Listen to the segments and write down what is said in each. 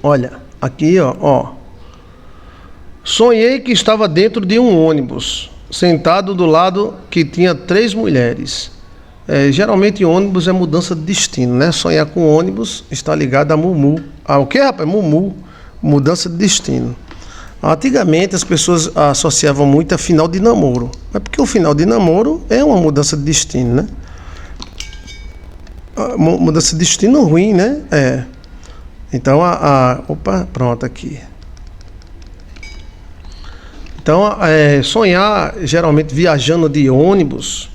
Olha, aqui, ó. Sonhei que estava dentro de um ônibus, sentado do lado que tinha 3 mulheres. Geralmente ônibus é mudança de destino, né? Sonhar com ônibus está ligado a Mumu. Ah, o que, rapaz? Mumu. Mudança de destino. Antigamente as pessoas associavam muito a final de namoro. É porque o final de namoro é uma mudança de destino, né? Mudança de destino ruim, né? Então opa, pronto aqui. Então, sonhar geralmente viajando de ônibus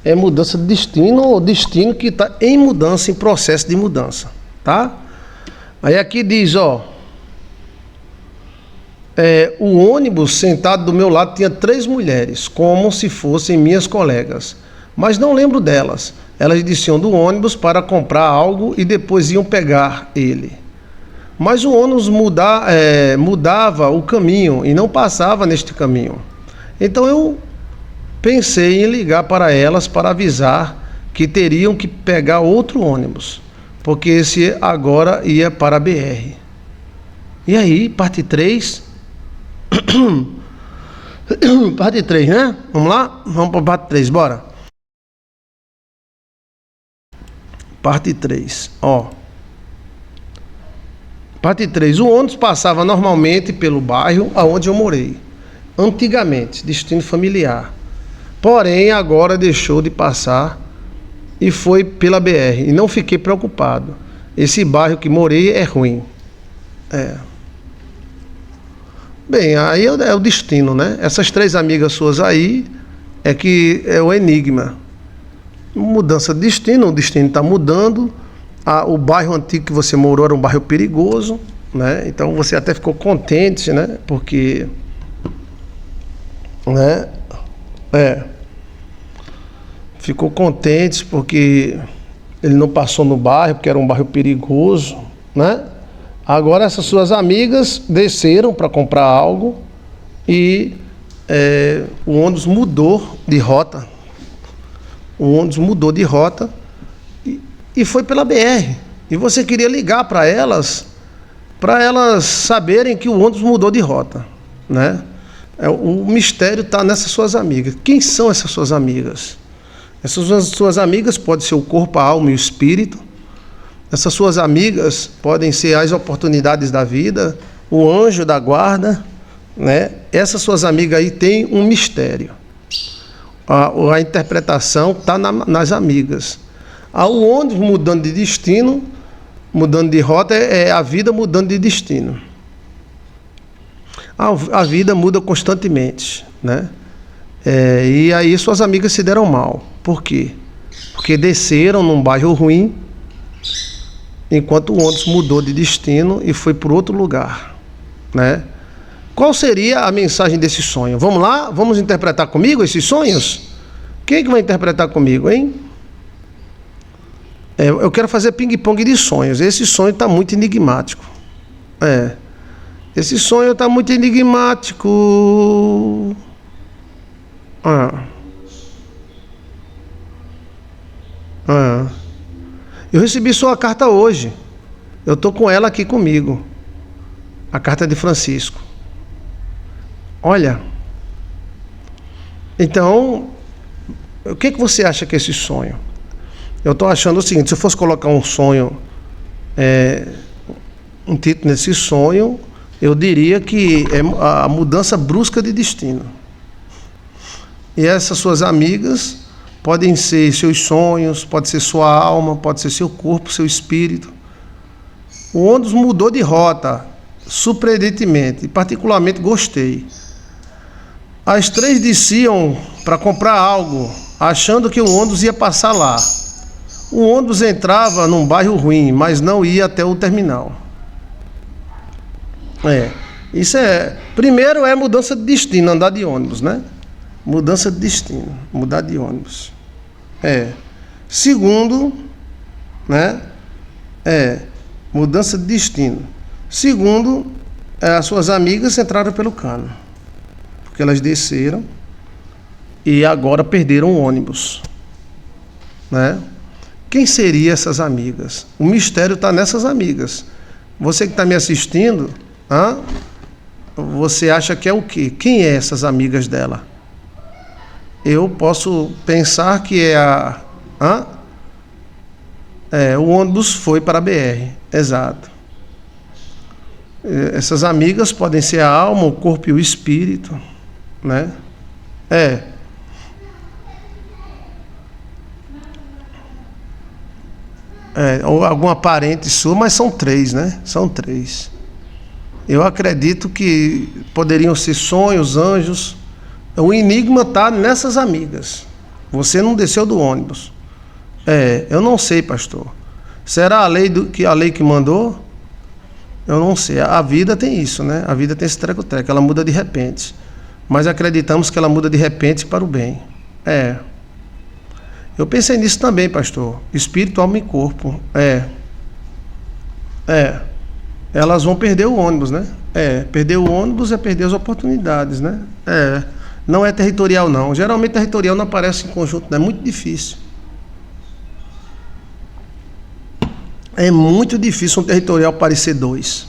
é mudança de destino ou destino que está em mudança, em processo de mudança, tá? Aí aqui diz, ó, o ônibus sentado do meu lado tinha 3 mulheres, como se fossem minhas colegas, mas não lembro delas. Elas desciam do ônibus para comprar algo e depois iam pegar ele. Mas o ônibus mudava o caminho e não passava neste caminho. Então eu pensei em ligar para elas para avisar que teriam que pegar outro ônibus, porque esse agora ia para a BR. E aí, parte 3. Parte 3, né? Vamos lá? Vamos para a parte 3, bora. Parte 3, ó. Parte 3. O ônibus passava normalmente pelo bairro onde eu morei. Antigamente, destino familiar. Porém, agora deixou de passar e foi pela BR. E não fiquei preocupado. Esse bairro que morei é ruim. Bem, aí é o destino, né? Essas 3 amigas suas aí que é o enigma. Mudança de destino, o destino está mudando. O bairro antigo que você morou era um bairro perigoso, né? Então você até ficou contente, né? Porque, né? Ficou contente porque ele não passou no bairro, porque era um bairro perigoso, né? Agora essas suas amigas desceram para comprar algo e o ônibus mudou de rota. O ônibus mudou de rota e foi pela BR. E você queria ligar para elas saberem que o ônibus mudou de rota, né? O mistério está nessas suas amigas. Quem são essas suas amigas? Essas suas amigas podem ser o corpo, a alma e o espírito. Essas suas amigas podem ser as oportunidades da vida, o anjo da guarda, né? Essas suas amigas aí têm um mistério. A interpretação está nas amigas. O ônibus mudando de destino, mudando de rota, é a vida mudando de destino. A vida muda constantemente, né? E aí suas amigas se deram mal. Por quê? Porque desceram num bairro ruim, enquanto o ônibus mudou de destino e foi para outro lugar, né? Qual seria a mensagem desse sonho? Vamos lá? Vamos interpretar comigo esses sonhos? Quem é que vai interpretar comigo, hein? Eu quero fazer ping-pong de sonhos. Esse sonho está muito enigmático. Esse sonho está muito enigmático. Eu recebi sua carta hoje. Eu estou com ela aqui comigo. A carta de Francisco. Olha. Então, o que você acha que é esse sonho? Eu estou achando o seguinte: se eu fosse colocar um sonho, um título nesse sonho, eu diria que é a mudança brusca de destino. E essas suas amigas podem ser seus sonhos, pode ser sua alma, pode ser seu corpo, seu espírito. O ônibus mudou de rota, surpreendentemente, e particularmente gostei. As 3 desciam para comprar algo, achando que o ônibus ia passar lá. O ônibus entrava num bairro ruim, mas não ia até o terminal. Isso primeiro é mudança de destino, andar de ônibus, né? Mudança de destino, mudar de ônibus. Segundo, né? Mudança de destino. Segundo, as suas amigas entraram pelo cano, porque elas desceram e agora perderam o ônibus, né? Quem seriam essas amigas? O mistério está nessas amigas. Você que está me assistindo, você acha que é o quê? Quem é essas amigas dela? Eu posso pensar que é o ônibus foi para a BR, exato. Essas amigas podem ser a alma, o corpo e o espírito, né? Ou alguma parente sua, mas são 3, né? São 3. Eu acredito que poderiam ser sonhos, anjos. O enigma está nessas amigas. Você não desceu do ônibus. Eu não sei, pastor. Será a lei que mandou? Eu não sei. A vida tem isso, né? A vida tem esse treco-treco. Ela muda de repente. Mas acreditamos que ela muda de repente para o bem. Eu pensei nisso também, pastor. Espírito, alma e corpo. Elas vão perder o ônibus, né? Perder o ônibus é perder as oportunidades, né? Não é territorial, não. Geralmente territorial não aparece em conjunto, né? É muito difícil. É muito difícil um territorial parecer 2.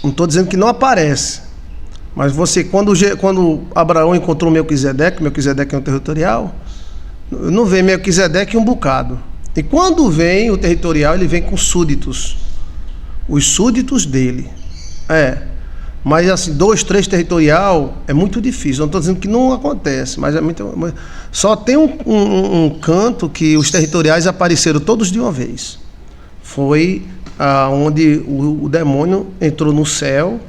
Não estou dizendo que não aparece. Mas você, quando Abraão encontrou Melquisedeque é um territorial, não vem Melquisedeque um bocado. E quando vem o territorial, ele vem com súditos. Os súditos dele. Mas assim, 2, 3 territorial é muito difícil. Não estou dizendo que não acontece, mas é muito. Só tem um canto que os territoriais apareceram todos de uma vez. Foi onde o demônio entrou no céu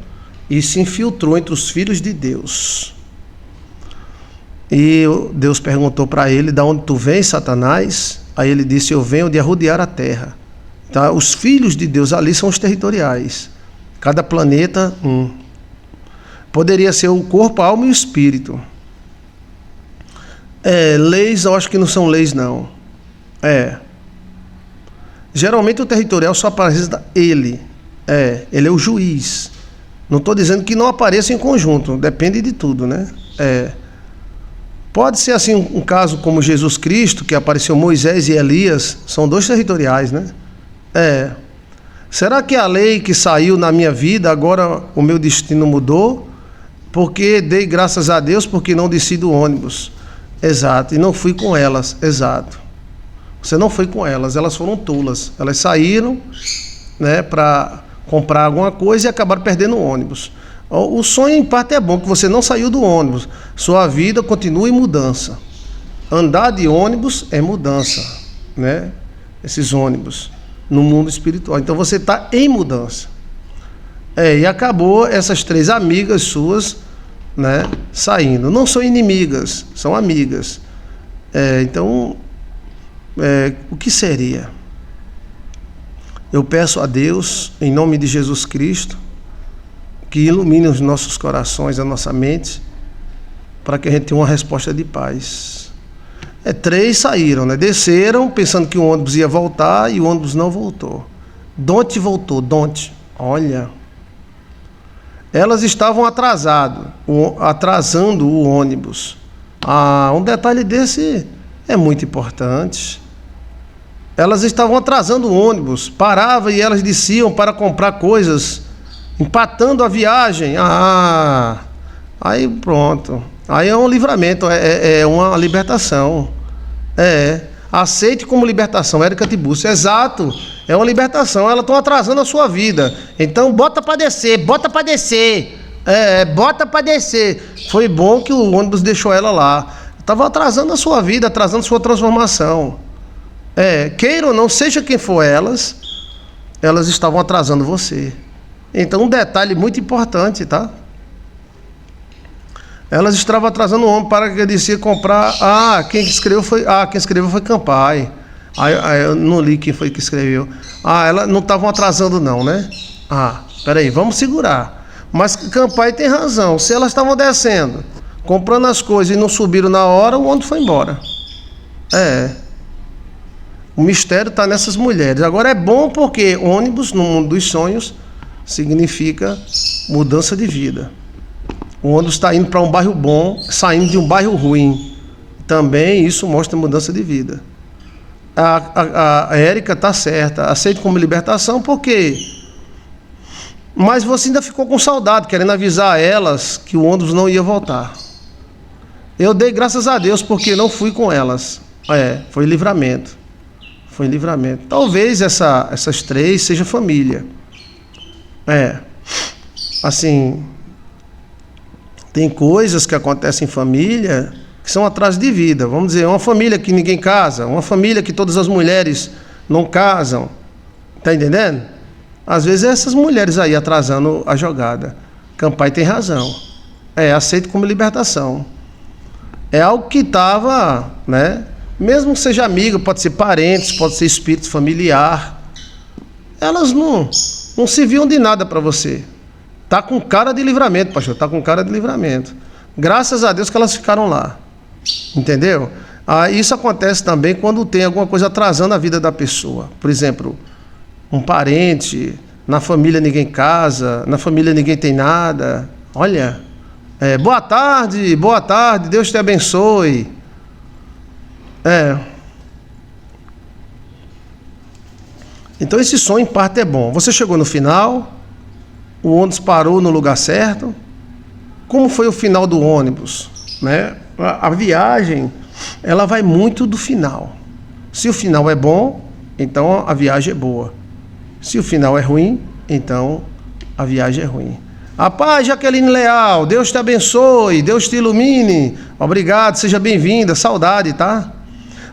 e se infiltrou entre os filhos de Deus. E Deus perguntou para ele: "Da onde tu vens, Satanás?" Aí ele disse: "Eu venho de arrodear a terra." Tá? Os filhos de Deus ali são os territoriais. Cada planeta, Poderia ser o corpo, a alma e o espírito. Leis, eu acho que não são leis, não. Geralmente o territorial só aparece ele. Ele é o juiz. Não estou dizendo que não apareça em conjunto. Depende de tudo, né? Pode ser assim um caso como Jesus Cristo, que apareceu Moisés e Elias. São 2 territoriais, né? Será que a lei que saiu na minha vida, agora o meu destino mudou? Porque dei graças a Deus porque não desci do ônibus. Exato. E não fui com elas. Exato. Você não foi com elas. Elas foram tolas. Elas saíram, né, para comprar alguma coisa e acabaram perdendo o ônibus. O sonho, em parte, é bom, que você não saiu do ônibus. Sua vida continua em mudança. Andar de ônibus é mudança, né? Esses ônibus no mundo espiritual. Então você está em mudança. E acabou essas 3 amigas suas, né, saindo. Não são inimigas, são amigas. Então, o que seria? Eu peço a Deus, em nome de Jesus Cristo, que ilumine os nossos corações, a nossa mente, para que a gente tenha uma resposta de paz. 3 saíram, né? Desceram pensando que o ônibus ia voltar e o ônibus não voltou. Donte voltou, Donte. Olha, elas estavam atrasando o ônibus. Um detalhe desse é muito importante. Elas estavam atrasando o ônibus, parava e elas desciam para comprar coisas, empatando a viagem. Aí pronto. Aí é um livramento, é uma libertação. Aceite como libertação, Érica Tiburcio. Exato, é uma libertação. Elas estão atrasando a sua vida. Então bota para descer, bota para descer. Bota para descer. Foi bom que o ônibus deixou ela lá. Estava atrasando a sua vida, atrasando a sua transformação. Queira ou não, seja quem for elas estavam atrasando você. Então um detalhe muito importante, tá? Elas estavam atrasando o homem para que ele disse comprar. Quem escreveu foi Campai. Eu não li quem foi que escreveu. Elas não estavam atrasando não, né? Peraí, vamos segurar. Mas Campai tem razão. Se elas estavam descendo, comprando as coisas e não subiram na hora, o ônibus foi embora. O mistério está nessas mulheres. Agora é bom porque ônibus no mundo dos sonhos significa mudança de vida. O ônibus está indo para um bairro bom, saindo de um bairro ruim. Também isso mostra mudança de vida. A Érica está certa, aceito como libertação, por quê? Mas você ainda ficou com saudade, querendo avisar a elas que o ônibus não ia voltar. Eu dei graças a Deus porque não fui com elas. Foi livramento. Foi livramento. Talvez essas três sejam família. Assim, tem coisas que acontecem em família que são atraso de vida. Vamos dizer, uma família que ninguém casa, uma família que todas as mulheres não casam. Tá entendendo? Às vezes é essas mulheres aí atrasando a jogada. Campai tem razão. Aceito como libertação. É algo que estava, né? Mesmo que seja amigo, pode ser parentes, pode ser espírito familiar. Elas não se viam de nada para você. Tá com cara de livramento, pastor. Tá com cara de livramento. Graças a Deus que elas ficaram lá. Entendeu? Isso acontece também quando tem alguma coisa atrasando a vida da pessoa. Por exemplo, um parente, na família ninguém casa, na família ninguém tem nada. Olha, boa tarde, Deus te abençoe. Então esse sonho em parte é bom. Você chegou no final, o ônibus parou no lugar certo. Como foi o final do ônibus, né? A viagem, ela vai muito do final. Se o final é bom, então a viagem é boa. Se o final é ruim, então a viagem é ruim. A paz, Jaqueline Leal, Deus te abençoe, Deus te ilumine. Obrigado, seja bem-vinda, saudade, tá?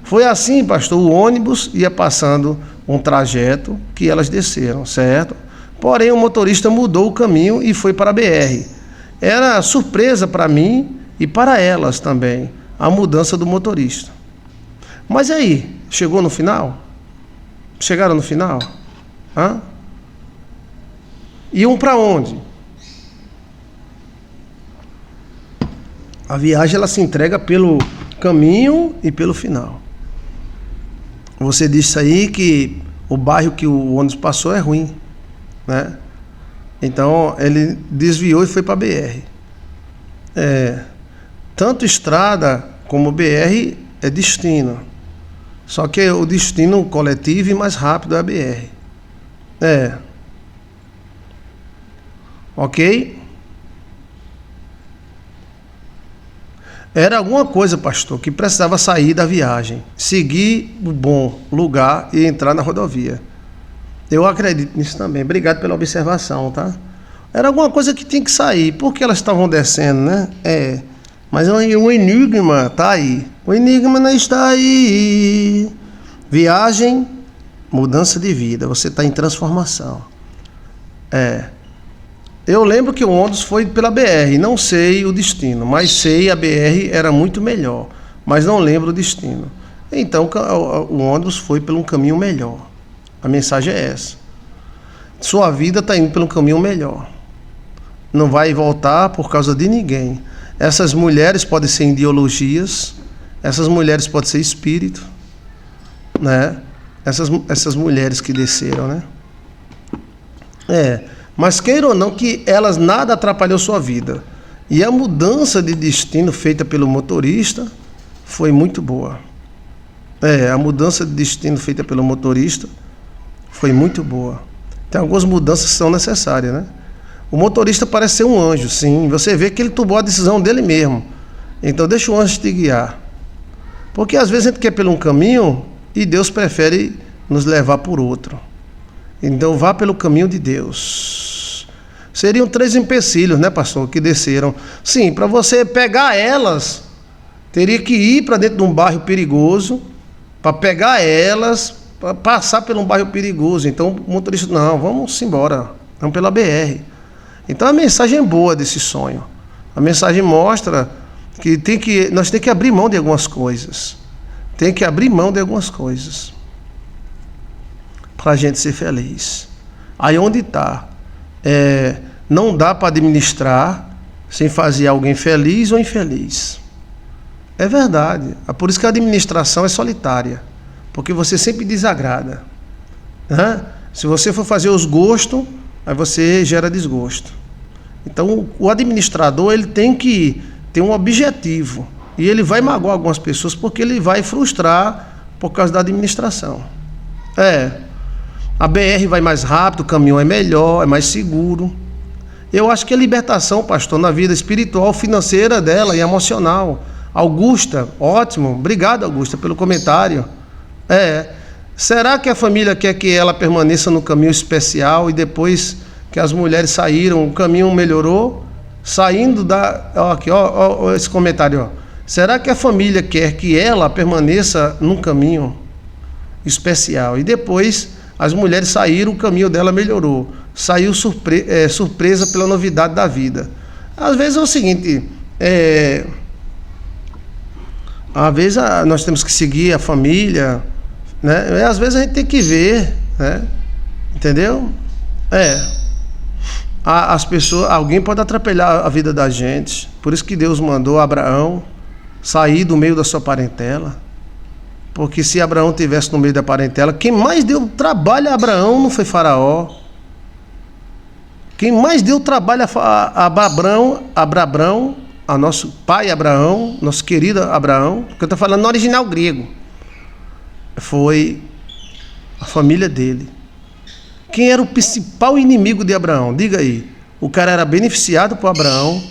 Foi assim, pastor, o ônibus ia passando um trajeto que elas desceram, certo? Porém, o motorista mudou o caminho e foi para a BR. Era surpresa para mim e para elas também, a mudança do motorista. Mas aí, chegou no final? Chegaram no final? Iam para onde? A viagem ela se entrega pelo caminho e pelo final. Você disse aí que o bairro que o ônibus passou é ruim, né? Então ele desviou e foi para a BR. Tanto estrada como BR é destino. Só que o destino coletivo e mais rápido é a BR. Ok? Era alguma coisa, pastor, que precisava sair da viagem, seguir o bom lugar e entrar na rodovia. Eu acredito nisso também. Obrigado pela observação, tá? Era alguma coisa que tinha que sair. Por que elas estavam descendo, né? Mas o enigma tá aí. O enigma não está aí. Viagem, mudança de vida. Você está em transformação. Eu lembro que o ônibus foi pela BR. Não sei o destino, mas sei a BR era muito melhor. Mas não lembro o destino. Então o ônibus foi por um caminho melhor. A mensagem é essa. Sua vida está indo pelo caminho melhor. Não vai voltar por causa de ninguém. Essas mulheres podem ser ideologias, essas mulheres podem ser espírito, né? Essas mulheres que desceram, né? Mas queira ou não que elas nada atrapalhou sua vida. E a mudança de destino feita pelo motorista foi muito boa. A mudança de destino feita pelo motorista foi muito boa. Tem algumas mudanças que são necessárias, né? O motorista parece ser um anjo, sim. Você vê que ele tomou a decisão dele mesmo. Então deixa o anjo te guiar. Porque às vezes a gente quer pelo um caminho e Deus prefere nos levar por outro. Então vá pelo caminho de Deus. Seriam 3 empecilhos, né, pastor, que desceram. Sim, para você pegar elas, teria que ir para dentro de um bairro perigoso, para pegar elas, para passar por um bairro perigoso. Então o motorista, não, vamos embora, vamos pela BR. Então a mensagem é boa desse sonho. A mensagem mostra que nós temos que abrir mão de algumas coisas. Tem que abrir mão de algumas coisas para a gente ser feliz. Aí onde está? Não dá para administrar sem fazer alguém feliz ou infeliz. É verdade. É por isso que a administração é solitária. Porque você sempre desagrada. Se você for fazer os gostos, aí você gera desgosto. Então o administrador ele tem que ter um objetivo. E ele vai magoar algumas pessoas porque ele vai frustrar por causa da administração. A BR vai mais rápido, o caminho é melhor, é mais seguro. Eu acho que a libertação, pastor, na vida espiritual, financeira dela e emocional. Augusta, ótimo, obrigado, Augusta, pelo comentário. Será que a família quer que ela permaneça no caminho especial e depois que as mulheres saíram, o caminho melhorou? Saindo da... Aqui, ó, esse comentário, ó. Será que a família quer que ela permaneça num caminho especial? E depois as mulheres saíram, o caminho dela melhorou. Saiu surpresa pela novidade da vida. Às vezes é o seguinte, às vezes nós temos que seguir a família, né? Às vezes a gente tem que ver, né? Entendeu? As pessoas, alguém pode atrapalhar a vida da gente. Por isso que Deus mandou Abraão sair do meio da sua parentela. Porque se Abraão tivesse no meio da parentela, quem mais deu trabalho a Abraão não foi Faraó. Quem mais deu trabalho a Abraão, a nosso pai Abraão, nosso querido Abraão, que eu estou falando no original grego, foi a família dele. Quem era o principal inimigo de Abraão? Diga aí. O cara era beneficiado por Abraão,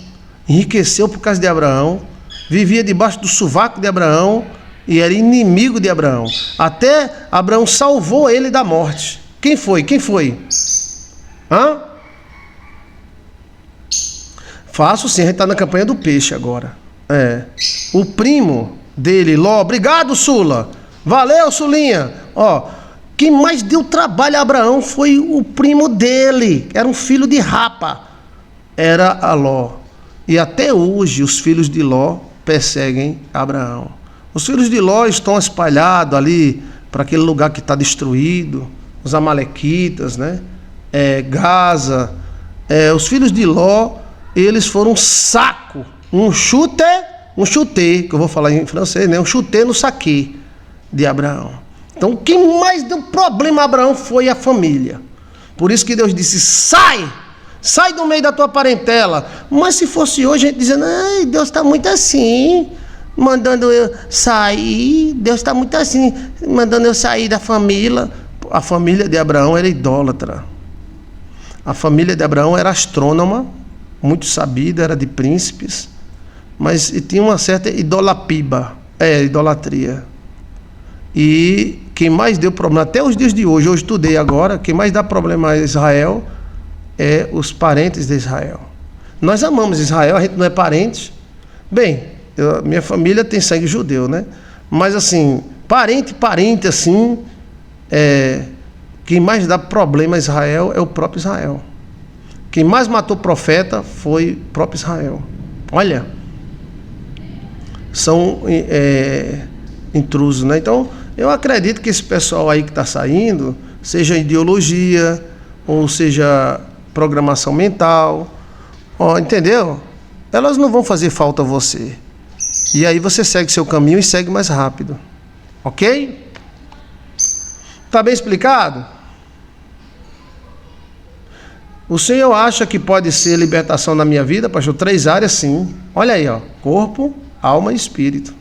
enriqueceu por causa de Abraão, vivia debaixo do sovaco de Abraão e era inimigo de Abraão. Até Abraão salvou ele da morte. Quem foi? Faço sim, a gente está na campanha do peixe agora. O primo dele, Ló, obrigado, Sula. Valeu, Sulinha. Quem mais deu trabalho a Abraão foi o primo dele, era um filho de Rapa, era a Ló. E até hoje os filhos de Ló perseguem Abraão. Os filhos de Ló estão espalhados ali para aquele lugar que está destruído, os amalequitas, né? Gaza. Os filhos de Ló, eles foram um saco, um chute, que eu vou falar em francês, né? Um chute no saque de Abraão. Então, quem mais deu problema a Abraão foi a família. Por isso que Deus disse, sai do meio da tua parentela. Mas se fosse hoje, a gente dizendo, ai, Deus está muito assim, mandando eu sair, Deus está muito assim, mandando eu sair da família. A família de Abraão era idólatra. A família de Abraão era astrônoma, muito sabida, era de príncipes, mas tinha uma certa idolatria. E quem mais deu problema, até os dias de hoje, eu estudei agora, quem mais dá problema a Israel é os parentes de Israel. Nós amamos Israel, a gente não é parente. Bem, minha família tem sangue judeu, né? Mas assim, parente assim, quem mais dá problema a Israel é o próprio Israel. Quem mais matou profeta foi o próprio Israel. Olha, são intrusos, né? Então, eu acredito que esse pessoal aí que está saindo, seja ideologia, ou seja programação mental, entendeu? Elas não vão fazer falta a você. E aí você segue seu caminho e segue mais rápido. Ok? Tá bem explicado? O Senhor acha que pode ser libertação na minha vida, pastor? 3 áreas, sim. Olha aí, corpo, alma e espírito.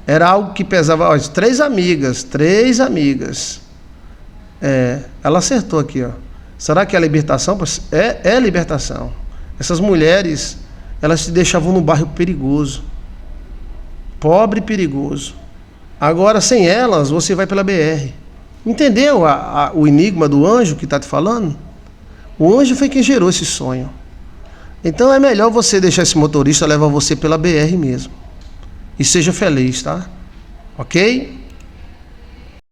Era algo que pesava, 3 amigas. Ela acertou aqui, Será que é libertação? É libertação. Essas mulheres, elas se deixavam no bairro perigoso. Pobre e perigoso. Agora, sem elas, você vai pela BR. Entendeu o enigma do anjo que está te falando? O anjo foi quem gerou esse sonho. Então é melhor você deixar esse motorista levar você pela BR mesmo. E seja feliz, tá? Ok?